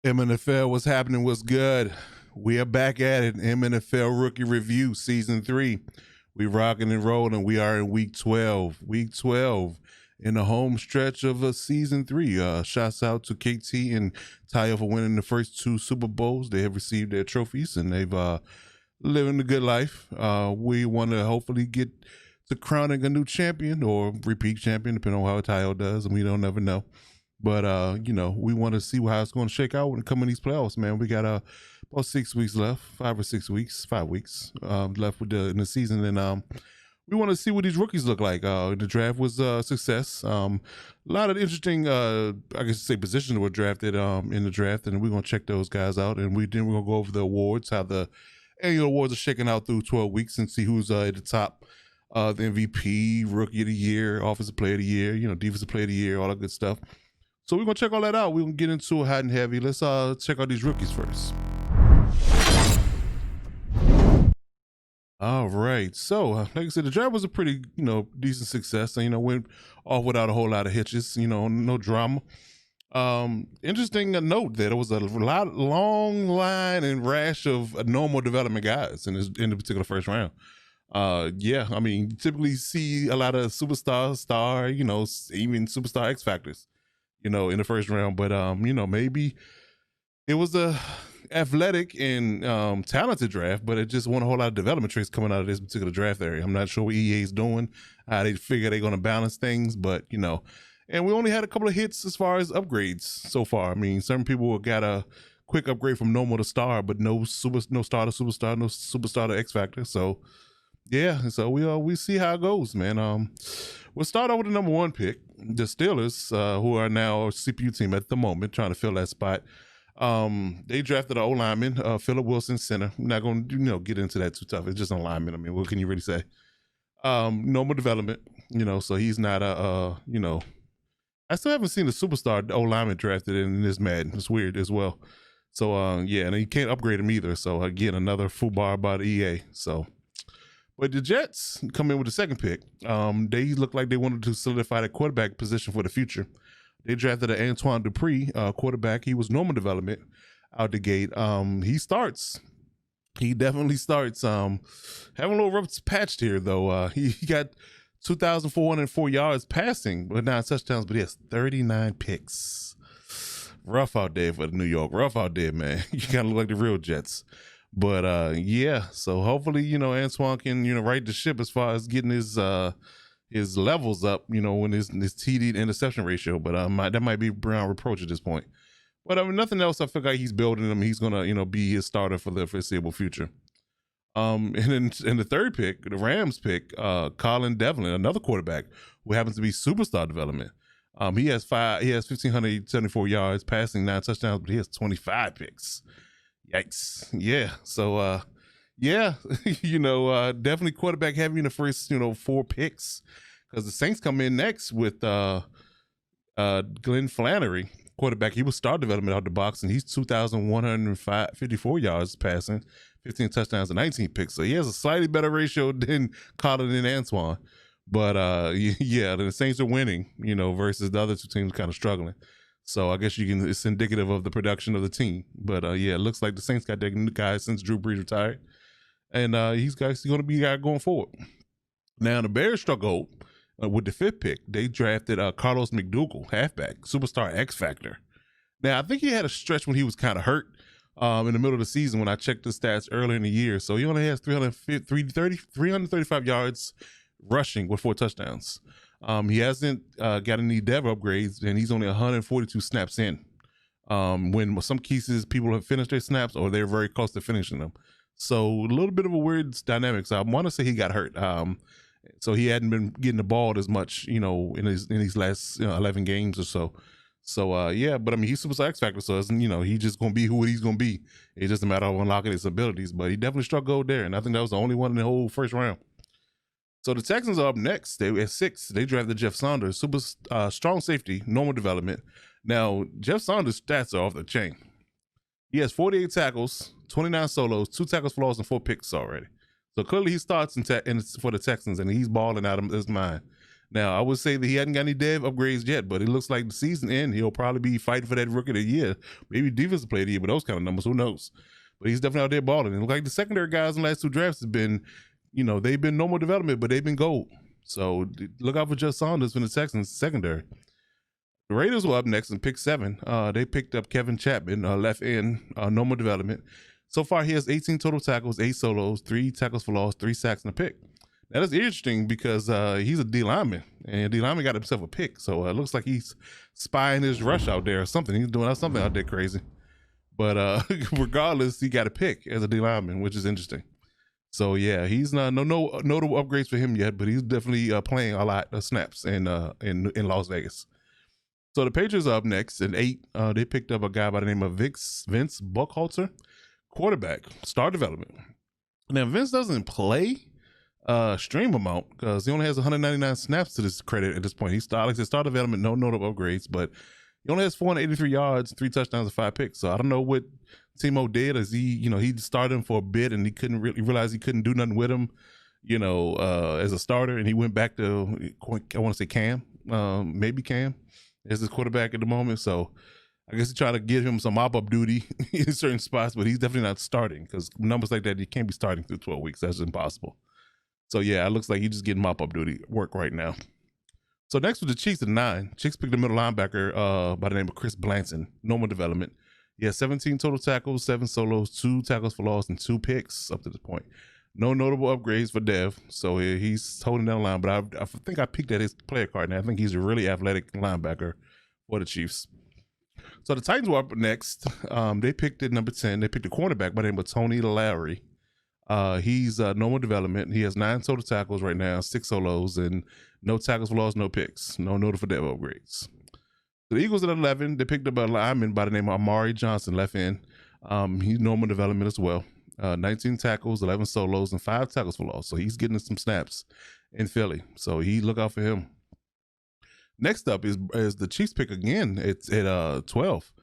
MNFL, what's happening? What's good? We are back at it. MNFL Rookie Review Season 3. We rocking and rolling. We are in Week 12. Week 12 in the home stretch of Season 3. Shouts out to KT and Tayo for winning the first two Super Bowls. They have received their trophies and they've living a good life. We want to hopefully get to crowning a new champion or repeat champion, depending on how Tayo does, and we don't never know. But, we want to see how it's going to shake out when it comes in these playoffs, man. We got about 6 weeks left, 5 weeks left in the season. And we want to see what these rookies look like. The draft was a success. A lot of interesting, positions were drafted in the draft, and we're going to check those guys out. And we're going to go over the awards, how the annual awards are shaking out through 12 weeks and see who's at the top. The MVP, Rookie of the Year, Offensive Player of the Year, Defensive Player of the Year, all that good stuff. So we're going to check all that out. We're going to get into it hot and heavy. Let's check out these rookies first. All right. So, like I said, the draft was a pretty, decent success. And, went off without a whole lot of hitches, no drama. Interesting note that there was a long line and rash of normal development guys in the particular first round. You typically see a lot of superstar, even superstar X factors, in the first round. But, maybe it was a athletic and talented draft, but it just won a whole lot of development traits coming out of this particular draft area. I'm not sure what EA is doing, how they figure they're going to balance things, but, and we only had a couple of hits as far as upgrades so far. I mean, some people got a quick upgrade from normal to star, but no star to superstar, no superstar to X factor. So, yeah, so we see how it goes, man. We'll start off with the number 1 pick, the Steelers, who are now a CPU team at the moment, trying to fill that spot. They drafted an O-lineman, Phillip Wilson, center. I'm not going to, get into that too tough. It's just an alignment. I mean, what can you really say? Normal development, so he's not I still haven't seen a superstar O-lineman drafted in this Madden. It's weird as well. So, and you can't upgrade him either. So, again, another foobar by the EA. So, but the Jets come in with the second pick. They look like they wanted to solidify the quarterback position for the future. They drafted an Antoine Dupree, quarterback. He was normal development out the gate. He definitely starts. Having a little rough patched here, though. He got 2,404 yards passing, but 9 touchdowns, but he has 39 picks. Rough out there for the New York. Rough out there, man. You kind of look like the real Jets. But, so hopefully, Antoine can, right the ship as far as getting his levels up, when his TD to interception ratio. But that might be beyond reproach at this point. But nothing else. I feel like he's building him. He's gonna, be his starter for the foreseeable future. And then in the third pick, the Rams pick, Colin Devlin, another quarterback who happens to be superstar development. He has 1,574 yards, passing, 9 touchdowns, but he has 25 picks. Yikes! Yeah. So definitely quarterback heavy in the first 4 picks, because the Saints come in next with Glenn Flannery, quarterback. He was star development out the box, and he's 2,154 yards passing, 15 touchdowns and 19 picks. So he has a slightly better ratio than Colin and Antoine. But the Saints are winning, versus the other two teams kind of struggling. So I guess it's indicative of the production of the team. But it looks like the Saints got their new guy since Drew Brees retired. And he's going to be a guy going forward. Now, the Bears struggled with the 5th pick. They drafted Carlos McDougal, halfback, superstar X Factor. Now, I think he had a stretch when he was kind of hurt in the middle of the season when I checked the stats earlier in the year. So he only has 335 yards rushing with 4 touchdowns. He hasn't got any dev upgrades, and he's only 142 snaps in. When some cases people have finished their snaps or they're very close to finishing them. So a little bit of a weird dynamic. So I want to say he got hurt. So he hadn't been getting the ball as much, in these last 11 games or so. So but he's super X factor. So he's just gonna be who he's gonna be. It's just a matter of unlocking his abilities. But he definitely struck gold there, and I think that was the only one in the whole first round. So the Texans are up next. They at 6. They drafted Jeff Saunders, super strong safety, normal development. Now Jeff Saunders' stats are off the chain. He has 48 tackles, 29 solos, 2 tackles for loss, and 4 picks already. So clearly he starts for the Texans, and he's balling out of his mind. Now, I would say that he hadn't got any dev upgrades yet, but it looks like the season end, he'll probably be fighting for that rookie of the year, maybe defensive player of the year, but those kind of numbers, who knows? But he's definitely out there balling. And like the secondary guys in the last 2 drafts have been, they've been normal development, but they've been gold. So look out for Just Saunders from the Texans secondary. The Raiders were up next in pick 7. They picked up Kevin Chapman, left end, normal development. So far, he has 18 total tackles, 8 solos, 3 tackles for loss, 3 sacks, and a pick. That is interesting because he's a D lineman, and D lineman got himself a pick. So it looks like he's spying his rush out there or something. He's doing something out there crazy. But regardless, he got a pick as a D lineman, which is interesting. So yeah, he's no notable upgrades for him yet, but he's definitely playing a lot of snaps in Las Vegas. So the Patriots are up next at 8. They picked up a guy by the name of Vince Buckhalter, quarterback, star development. Now Vince doesn't play stream amount because he only has 199 snaps to this credit at this point. He's like I said, star development, no notable upgrades, but he only has 483 yards, 3 touchdowns, and 5 picks. So I don't know what Timo did. Is he started him for a bit and he couldn't really realize he couldn't do nothing with him, as a starter, and he went back to, I want to say Cam, maybe Cam as his quarterback at the moment. So I guess he tried to give him some mop-up duty in certain spots, but he's definitely not starting because numbers like that, you can't be starting through 12 weeks. That's impossible. So yeah, it looks like he's just getting mop-up duty work right now. So next with the Chiefs at 9. Chiefs picked a middle linebacker by the name of Chris Blanton, normal development. He has 17 total tackles, 7 solos, 2 tackles for loss, and 2 picks up to this point. No notable upgrades for Dev, so he's holding down the line. But I think I peeked at his player card now. I think he's a really athletic linebacker for the Chiefs. So the Titans were up next. They picked at number 10. They picked a cornerback by the name of Tony Lowry. He's normal development. He has 9 total tackles right now, 6 solos, and no tackles for loss, no picks. No notable for Dev upgrades. So the Eagles at 11. They picked up a lineman by the name of Amari Johnson, left end. He's normal development as well. 19 tackles, 11 solos, and 5 tackles for loss. So he's getting some snaps in Philly. So look out for him. Next up is the Chiefs pick again. It's at 12.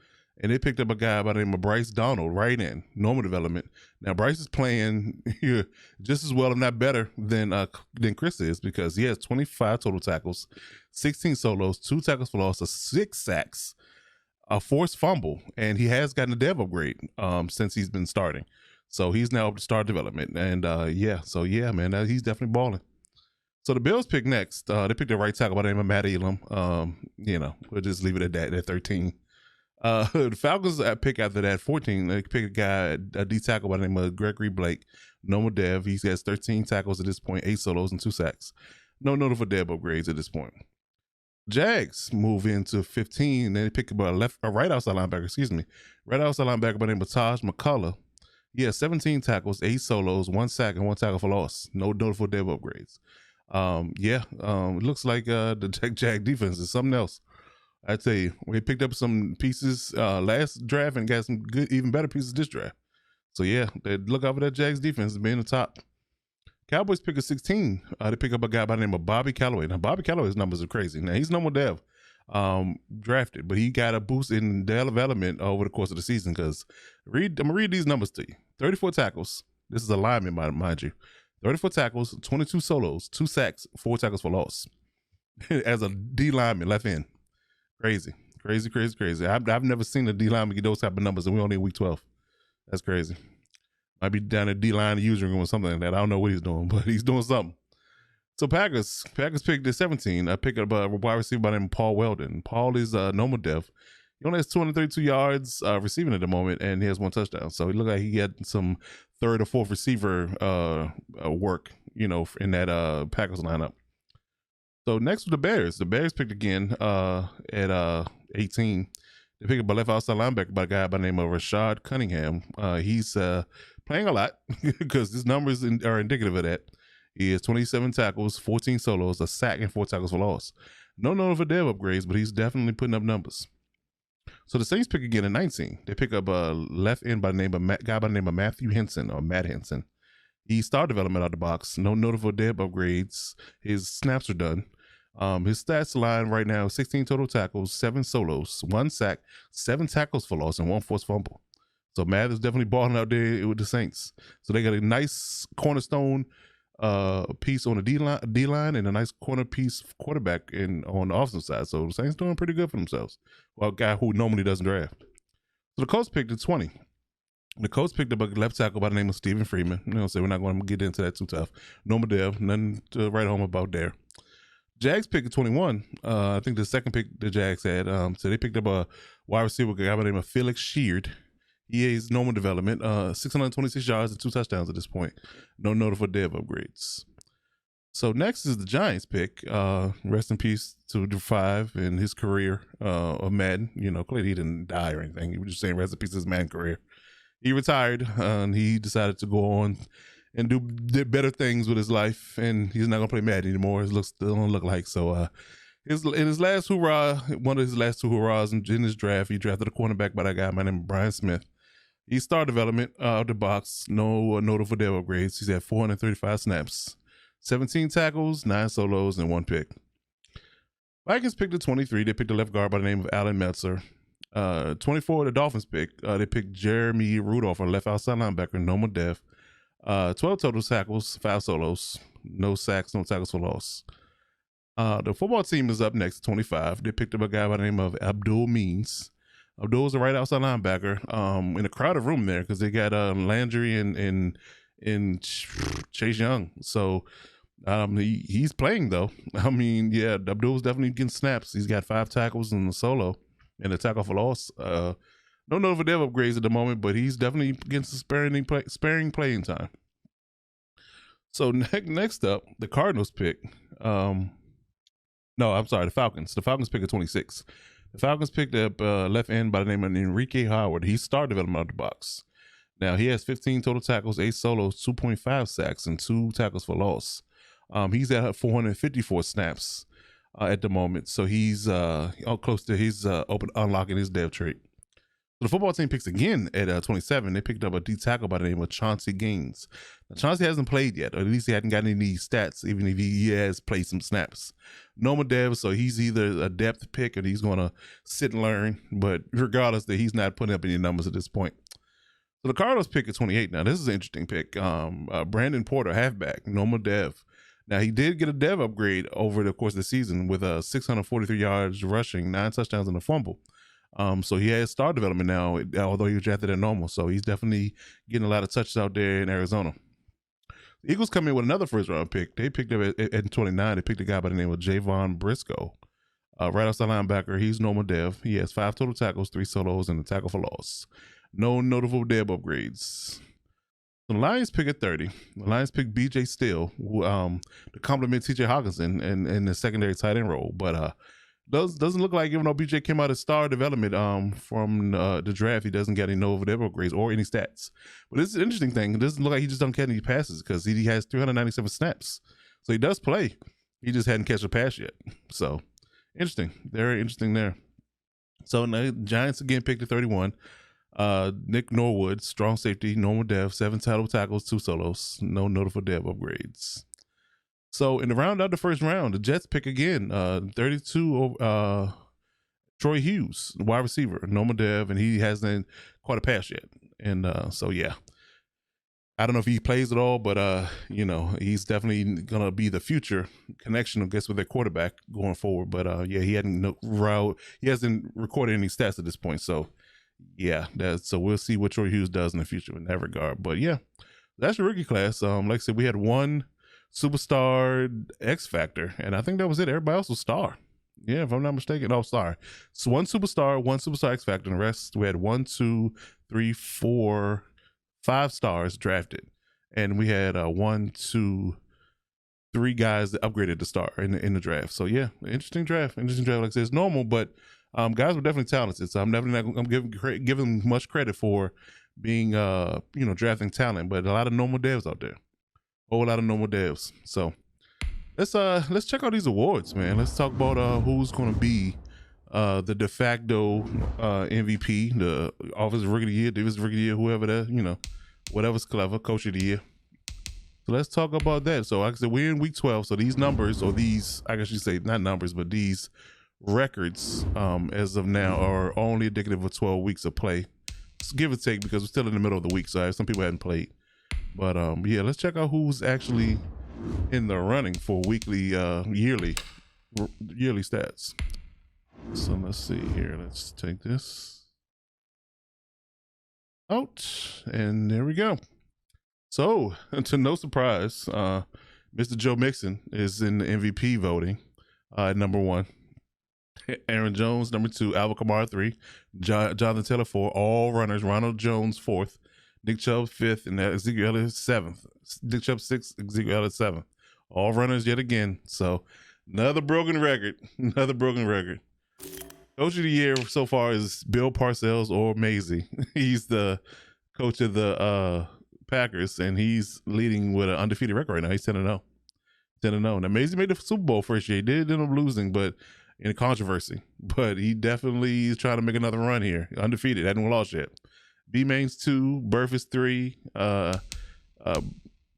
And they picked up a guy by the name of Bryce Donald, right in, normal development. Now, Bryce is playing here just as well, if not better, than Chris is, because he has 25 total tackles, 16 solos, 2 tackles for loss, 6 sacks, a forced fumble, and he has gotten a dev upgrade since he's been starting. So he's now up to star development. And man, he's definitely balling. So the Bills pick next. They picked a right tackle by the name of Matt Elam. We'll just leave it at that, at 13. The Falcons pick after that, 14. They pick a guy, a D tackle by the name of Gregory Blake, normal dev. He has 13 tackles at this point, 8 solos, and 2 sacks. No notable dev upgrades at this point. Jags move into 15. They pick up a right outside linebacker, right outside linebacker by the name of Taj McCullough. He has 17 tackles, 8 solos, 1 sack, and 1 tackle for loss. No notable dev upgrades. It looks like the Jag defense is something else. I tell you, we picked up some pieces last draft and got some good, even better pieces this draft. So yeah, they look out for that Jags defense being the top. Cowboys pick a 16. They pick up a guy by the name of Bobby Callaway. Now Bobby Callaway's numbers are crazy. Now he's normal dev, drafted, but he got a boost in development over the course of the season. Because I'm gonna read these numbers to you. 34 tackles. This is a lineman, mind you. 34 tackles, 22 solos, 2 sacks, 4 tackles for loss. As a D lineman, left end. Crazy. I've never seen a D lineman get those type of numbers, and we're only in week 12. That's crazy. Might be down at D line user room or something like that. I don't know what he's doing, but he's doing something. So Packers picked at 17. I picked up a wide receiver by the name of Paul Weldon. Paul is normal dev. He only has 232 yards receiving at the moment, and he has 1 touchdown. So he looked like he had some 3rd or 4th receiver work, in that Packers lineup. So next with the Bears. The Bears picked again at 18. They picked up a left outside linebacker by a guy by the name of Rashad Cunningham. He's playing a lot because his numbers are indicative of that. He has 27 tackles, 14 solos, a sack, and 4 tackles for loss. No notable dev upgrades, but he's definitely putting up numbers. So the Saints pick again at 19. They pick up a left end by the name of guy by the name of Matthew Henson, or Matt Henson. He started development out of the box. No notable dev upgrades. His snaps are done. His stats line right now: 16 total tackles, 7 solos, 1 sack, 7 tackles for loss, and 1 forced fumble. So Matt is definitely balling out there with the Saints. So they got a nice cornerstone piece on the D line and a nice corner piece quarterback on the offensive side. So the Saints doing pretty good for themselves. Well, a guy who normally doesn't draft. So the Colts picked at 20. The Colts picked up a left tackle by the name of Stephen Freeman. So we're not going to get into that too tough. Norma Dev, nothing to write home about there. Jags picked at 21. I think the second pick the Jags had. So they picked up a wide receiver guy by the name of Felix Sheard. He is normal development, 626 yards and 2 touchdowns at this point. No notable dev upgrades. So next is the Giants pick. Rest in peace to the 5 in his career of Madden. Clearly he didn't die or anything. He was just saying rest in peace to his Madden career. He retired and he decided to go on and do better things with his life. And he's not going to play Madden anymore. It don't look like. So in his last hurrah, one of his last 2 hurrahs in his draft, he drafted a cornerback by that guy by the name of Brian Smith. He started development out the box, no notable dev upgrades. He's had 435 snaps, 17 tackles, 9 solos, and 1 pick. Vikings picked at 23. They picked a left guard by the name of Alan Metzer. 24, the Dolphins pick. They picked Jeremy Rudolph, a left outside linebacker, no more dev. 12 total tackles, 5 solos, no sacks, no tackles for loss. The football team is up next, 25. They picked up a guy by the name of Abdul Means. Abdul's a right outside linebacker in a crowded room there because they got Landry and Chase Young. So he's playing, though. Abdul's definitely getting snaps. He's got 5 tackles and a solo and a tackle for loss. No notable dev upgrades at the moment, but he's definitely getting some sparing playing time. So next up, the Cardinals pick. The Falcons. The Falcons pick at 26. The Falcons picked up left end by the name of Enrique Howard. He started development out of the box. Now, he has 15 total tackles, 8 solos, 2.5 sacks, and 2 tackles for loss. He's at 454 snaps at the moment, so he's close to his unlocking his dev trait. So the football team picks again at 27. They picked up a D tackle by the name of Chauncey Gaines. Now, Chauncey hasn't played yet, or at least he hadn't gotten any stats, even if he has played some snaps. Normal dev, so he's either a depth pick or he's going to sit and learn. But regardless, that he's not putting up any numbers at this point. So the Cardinals pick at 28. Now, this is an interesting pick. Brandon Porter, halfback, normal dev. Now, he did get a dev upgrade over the course of the season with 643 yards rushing, 9 touchdowns, and a fumble. So he has star development now, although he was drafted at normal. So he's definitely getting a lot of touches out there in Arizona. The Eagles come in with another first-round pick. They picked up at 29. They picked a guy by the name of Javon Briscoe. Right outside linebacker, he's normal dev. He has 5 total tackles, 3 solos, and a tackle for loss. No notable dev upgrades. The Lions pick at 30. The Lions pick B.J. Steele, to complement T.J. Hawkinson in the secondary tight end role. But doesn't look like, even though BJ came out of star development from the draft, he doesn't get any notable dev upgrades or any stats. But this is an interesting thing. It doesn't look like he just don't catch any passes because he has 397 snaps. So he does play. He just hadn't catch a pass yet. So interesting. Very interesting there. So the Giants again picked at 31. Nick Norwood, strong safety, normal dev, 7 total tackles, 2 solos, no notable dev upgrades. So in the round out the first round, the Jets pick again, 32, Troy Hughes, wide receiver, normal dev, and he hasn't caught a pass yet. And so, yeah, I don't know if he plays at all, but, he's definitely going to be the future connection, I guess, with their quarterback going forward. But, he hasn't recorded any stats at this point. So, yeah, so we'll see what Troy Hughes does in the future in that regard. But, yeah, that's your rookie class. Like I said, we had one superstar X Factor, and I think that was it. Everybody else was star. Yeah, if I'm not mistaken. Oh, sorry. So one superstar X Factor, and the rest we had 1, 2, 3, 4, 5 stars drafted, and we had 1, 2, 3 guys that upgraded the star in the draft. So yeah, interesting draft. Like I said, it's normal, but guys were definitely talented. So I'm definitely not. I'm giving much credit for being drafting talent, but a lot of normal devs out there. Whole lot of normal devs. So let's check out these awards, man. Let's talk about who's going to be the de facto MVP, the Offensive Rookie of the Year, Defensive Rookie of the Year, whoever that, whatever's clever, Coach of the Year. So let's talk about that. So like I said, we're in week 12. So these numbers, or these, I guess you say not numbers, but these records as of now are only indicative of 12 weeks of play. Just give or take, because we're still in the middle of the week, so some people hadn't played. But yeah, let's check out who's actually in the running for weekly, yearly stats. So let's see here. Let's take this out, and there we go. So, to no surprise, Mr. Joe Mixon is in the MVP voting, number 1. Aaron Jones, number 2. Alvin Kamara, 3. Jonathan Taylor, 4. All runners. Ronald Jones, 4th. Nick Chubb, 5th, and Ezekiel Elliott, 7th. Nick Chubb, 6th. Ezekiel Elliott, 7th. All runners yet again. So, another broken record. Another broken record. Coach of the year so far is Bill Parcells or Maisie. He's the coach of the Packers, and he's leading with an undefeated record right now. He's 10-0. 10-0. Now, Maisie made the Super Bowl first year. He did end up losing, but in a controversy. But he definitely is trying to make another run here. Undefeated. Hadn't lost yet. B-Main's 2. Burf is 3.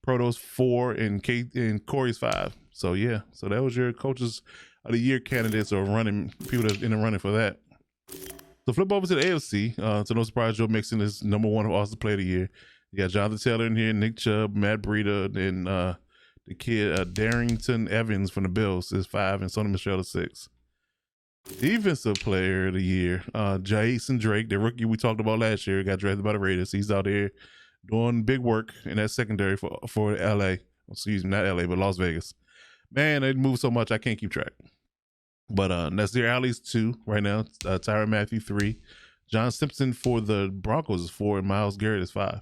Proto's 4. And Corey's 5. So, yeah. So, that was your coaches of the year candidates or running people that in the running for that. So, flip over to the AFC. To no surprise, Joe Mixon is number 1 who also played of the year. You got Jonathan Taylor in here, Nick Chubb, Matt Breida, and the kid Darrington Evans from the Bills is 5, and Sony Michel is 6. Defensive player of the year, Jason Drake, the rookie we talked about last year, got drafted by the Raiders. He's out there doing big work in that secondary for LA. Excuse me, not LA, but Las Vegas. Man, they move so much I can't keep track. But Nasir Ali's 2 right now. Tyrann Mathieu 3. John Simpson for the Broncos is 4, and Myles Garrett is 5.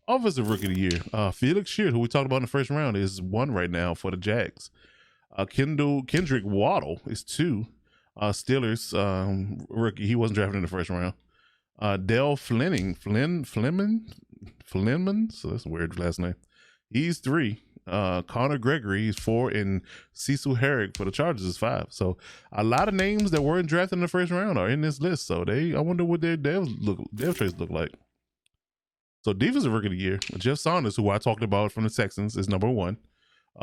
Offensive rookie of the year, Felix Sheard, who we talked about in the first round, is 1 right now for the Jags. Kendrick Waddle is 2. Steelers rookie, he wasn't drafted in the first round. Dale Fleming, so that's a weird last name. He's 3. Connor Gregory is 4, and Cecil Herrick for the Chargers is 5. So a lot of names that weren't drafted in the first round are in this list. So I wonder what their dev traits look like. So defensive rookie of the year, Jeff Saunders, who I talked about from the Texans, is number 1.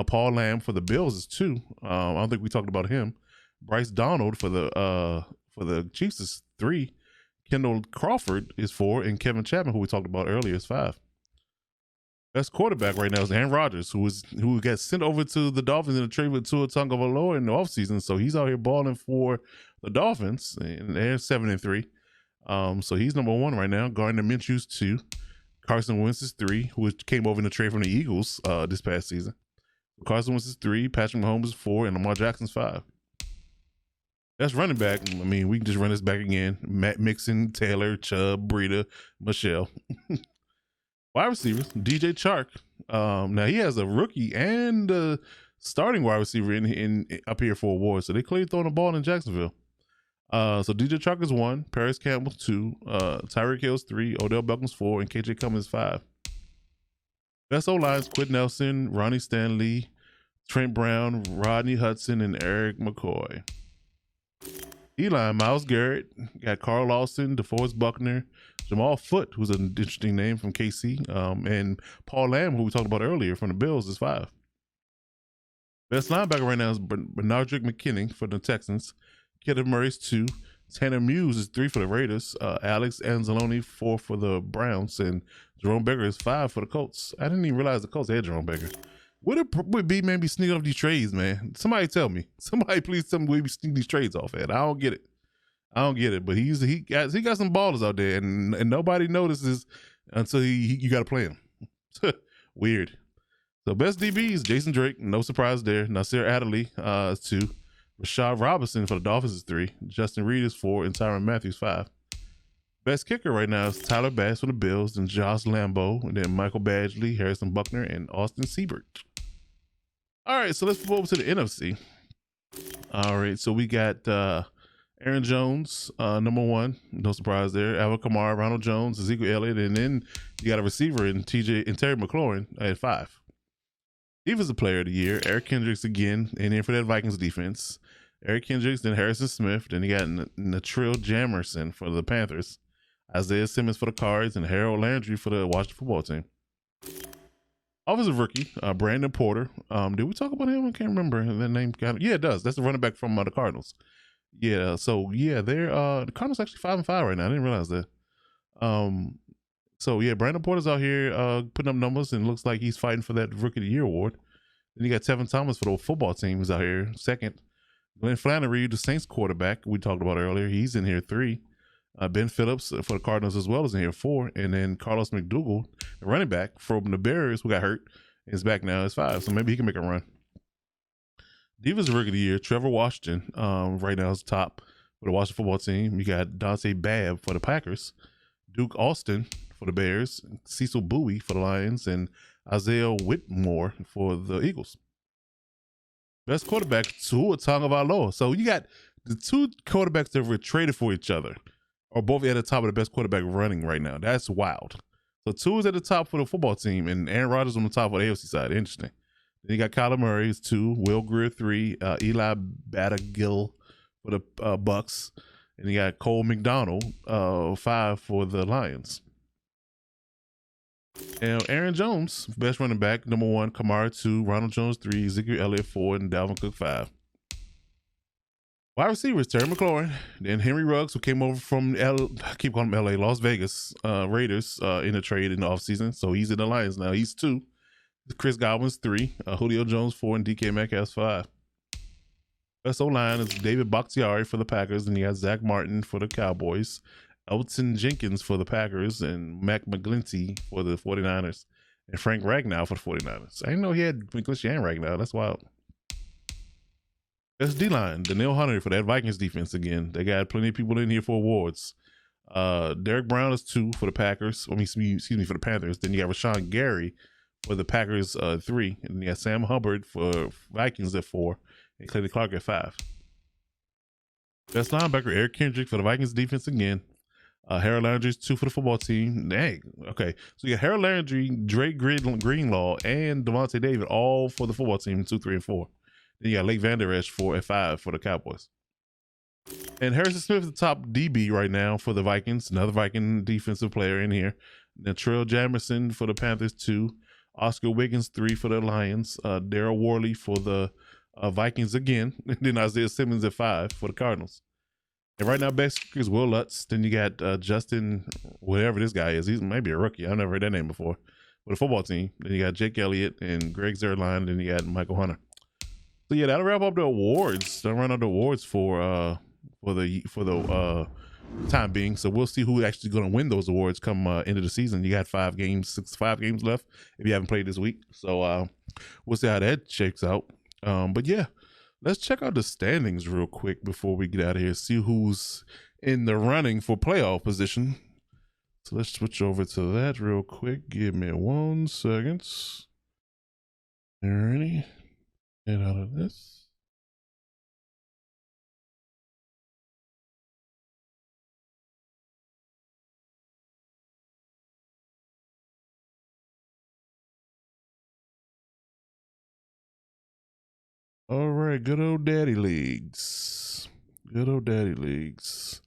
Paul Lamb for the Bills is 2. I don't think we talked about him. Bryce Donald for the Chiefs is 3. Kendall Crawford is 4, and Kevin Chapman, who we talked about earlier, is 5. Best quarterback right now is Aaron Rodgers, who got sent over to the Dolphins in a trade with Tua Tagovailoa in the offseason. So he's out here balling for the Dolphins, and they're 7-3. So he's number 1 right now. Gardner Minshew's 2. Carson Wentz is 3, who came over in the trade from the Eagles this past season. Carson Wentz is 3, Patrick Mahomes is 4, and Lamar Jackson's 5. That's running back. I mean, we can just run this back again. Matt Mixon, Taylor, Chubb, Breida, Michelle. Wide receivers, DJ Chark. Now he has a rookie and a starting wide receiver in up here for awards. So they clearly throwing the ball in Jacksonville. So DJ Chark is 1, Paris Campbell 2, Tyreek Hill's 3, Odell Beckham's 4, and KJ Cummins 5. Best O-lines, Quid Nelson, Ronnie Stanley, Trent Brown, Rodney Hudson, and Eric McCoy. D-line, Myles Garrett, got Carl Lawson, DeForest Buckner, Jamal Foote, who's an interesting name from KC, and Paul Lamb, who we talked about earlier from the Bills, is 5. Best linebacker right now is Benardrick McKinney for the Texans. Kenneth Murray's 2. Tanner Muse is 3 for the Raiders. Alex Anzalone 4 for the Browns, and Jerome Baker is 5 for the Colts. I didn't even realize the Colts had Jerome Baker. Would be maybe sneaking off these trades, man? Somebody tell me. Somebody please tell me where we sneak these trades off at. I don't get it. But he got some ballers out there, and nobody notices until you got to play him. Weird. So best DBs, Jason Drake, no surprise there. Nasir Adderley is 2. Rashad Robinson for the Dolphins is 3. Justin Reed is 4, and Tyrann Mathieu 5. Best kicker right now is Tyler Bass for the Bills, and Josh Lambo, and then Michael Badgley, Harrison Buckner, and Austin Siebert. All right, so let's move over to the NFC. All right, so we got Aaron Jones, number 1, no surprise there. Alvin Kamara, Ronald Jones, Ezekiel Elliott, and then you got a receiver in Terry McLaurin at 5. Defensive player of the year, Eric Kendricks again, and then for that Vikings defense, Eric Kendricks, then Harrison Smith, then you got Natrell Jamerson for the Panthers, Isaiah Simmons for the Cards, and Harold Landry for the Washington football team. Offensive rookie, Brandon Porter. Did we talk about him? I can't remember that name. Yeah, it does. That's the running back from the Cardinals. Yeah, so yeah, they're the Cardinals actually 5-5 right now. I didn't realize that. So yeah, Brandon Porter's out here putting up numbers, and looks like he's fighting for that Rookie of the Year award. Then you got Tevin Thomas for the football team who's out here second. Glenn Flannery, the Saints quarterback we talked about earlier, he's in here 3. Ben Phillips for the Cardinals as well is in here 4. And then Carlos McDougal, the running back from the Bears who got hurt, is back now is 5. So maybe he can make a run. Divas Rookie of the Year, Trevor Washington, right now is top for the Washington football team. You got Dante Babb for the Packers, Duke Austin for the Bears, Cecil Bowie for the Lions, and Isaiah Whitmore for the Eagles. Best quarterback, Tua Tagovailoa. So you got the 2 quarterbacks that were traded for each other are both at the top of the best quarterback running right now. That's wild. So Tua is at the top for the football team, and Aaron Rodgers on the top for the AFC side. Interesting. Then you got Kyler Murray is 2, Will Greer 3, Eli Battigill for the Bucks, and you got Cole McDonald 5 for the Lions. And Aaron Jones, best running back, number 1, Kamara 2, Ronald Jones 3, Ezekiel Elliott 4, and Dalvin Cook 5. Wide receivers, Terry McLaurin, then Henry Ruggs, who came over from Las Vegas Raiders in a trade in the offseason. So he's in the Lions now. He's 2. Chris Godwin's 3, Julio Jones 4, and DK Metcalf 5. Best O-line is David Bakhtiari for the Packers, and you got Zach Martin for the Cowboys, Elton Jenkins for the Packers, and Mac McGlinchey for the 49ers, and Frank Ragnow for the 49ers. I didn't know he had McGlinchey and Ragnow. That's wild. Best D-line, Danielle Hunter for that Vikings defense again. They got plenty of people in here for awards. Derek Brown is 2 for the Packers. For the Panthers. Then you got Rashawn Gary for the Packers 3. And you got Sam Hubbard for Vikings at 4. And Clayton Clark at 5. Best linebacker, Eric Kendrick for the Vikings defense again. Harold Landry is 2 for the football team. Dang. Okay. So you got Harold Landry, Drake Greenlaw, and Devontae David all for the football team, 2, 3, and 4. Then you got Lake Vander Esch 4 and 5 for the Cowboys. And Harrison Smith is the top DB right now for the Vikings. Another Viking defensive player in here. Then Terrell Jamerson for the Panthers 2. Oscar Wiggins 3 for the Lions. Daryl Worley for the Vikings again. And then Isaiah Simmons at 5 for the Cardinals. And right now, best is Will Lutz. Then you got Justin, whatever this guy is. He's maybe a rookie. I've never heard that name before. For the football team. Then you got Jake Elliott and Greg Zuerlein. Then you got Michael Hunter. So yeah, that'll wrap up the awards. That'll run out the awards for the time being. So we'll see who actually going to win those awards come end of the season. You got 5 games left if you haven't played this week. So we'll see how that shakes out. But yeah, let's check out the standings real quick before we get out of here. See who's in the running for playoff position. So let's switch over to that real quick. Give me 1 second. Alrighty. Get out of this. All right, good old daddy leagues. Good old daddy leagues.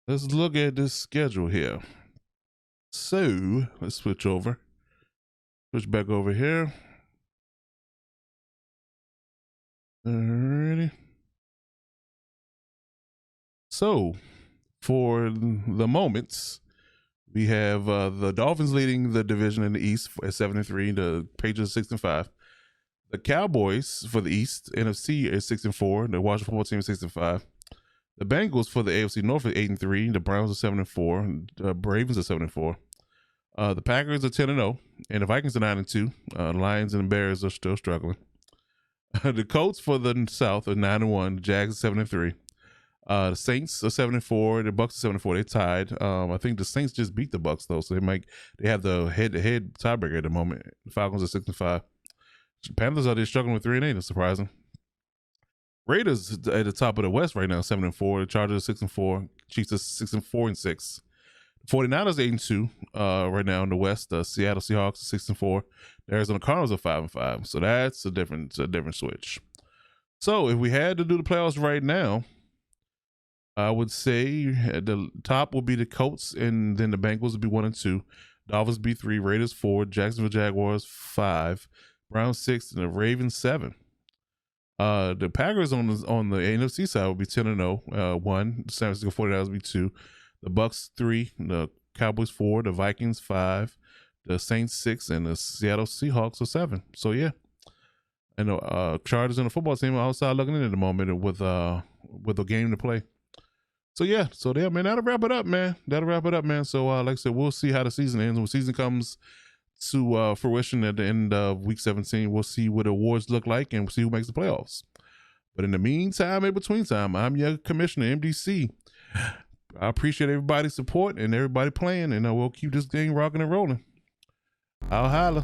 Let's look at this schedule here. So let's switch back over here. Alrighty. So for the moments, we have the Dolphins leading the division in the East at 7-3. The Patriots 6-5. The Cowboys for the East NFC is 6-4. The Washington football team is 6-5. The Bengals for the AFC North are 8-3. The Browns are 7-4. The Ravens are 7-4. The Packers are 10-0, and the Vikings are 9-2. The Lions and the Bears are still struggling. The Colts for the South are 9-1. The Jags are 7-3. The Saints are 7-4. The Bucks are 7-4. They tied. I think the Saints just beat the Bucks though, so they have the head-to-head tiebreaker at the moment. The Falcons are 6-5. Panthers are there struggling with 3-8. It's surprising. Raiders at the top of the West right now, 7-4. The Chargers are 6-4. Chiefs are 6-4-6. 49ers 8-2 right now in the West. The Seattle Seahawks are 6-4. The Arizona Cardinals are 5-5. So that's a different switch. So if we had to do the playoffs right now, I would say at the top would be the Colts, and then the Bengals would be 1-2. Dolphins be 3, Raiders 4, Jacksonville Jaguars 5, Browns 6, and the Ravens 7. The Packers on the NFC side would be 10-0, 1. The San Francisco 49ers would be 2. The Bucks 3, the Cowboys 4, the Vikings 5, the Saints 6, and the Seattle Seahawks are 7. So yeah, And Chargers and the football team are outside looking in at the moment with a game to play. So yeah, man, that'll wrap it up, man. So like I said, we'll see how the season ends. When the season comes to fruition at the end of week 17, we'll see what the awards look like and we'll see who makes the playoffs. But in the meantime, in between time, I'm your commissioner, MDC. I appreciate everybody's support and everybody playing, and we'll keep this thing rocking and rolling. I'll holla.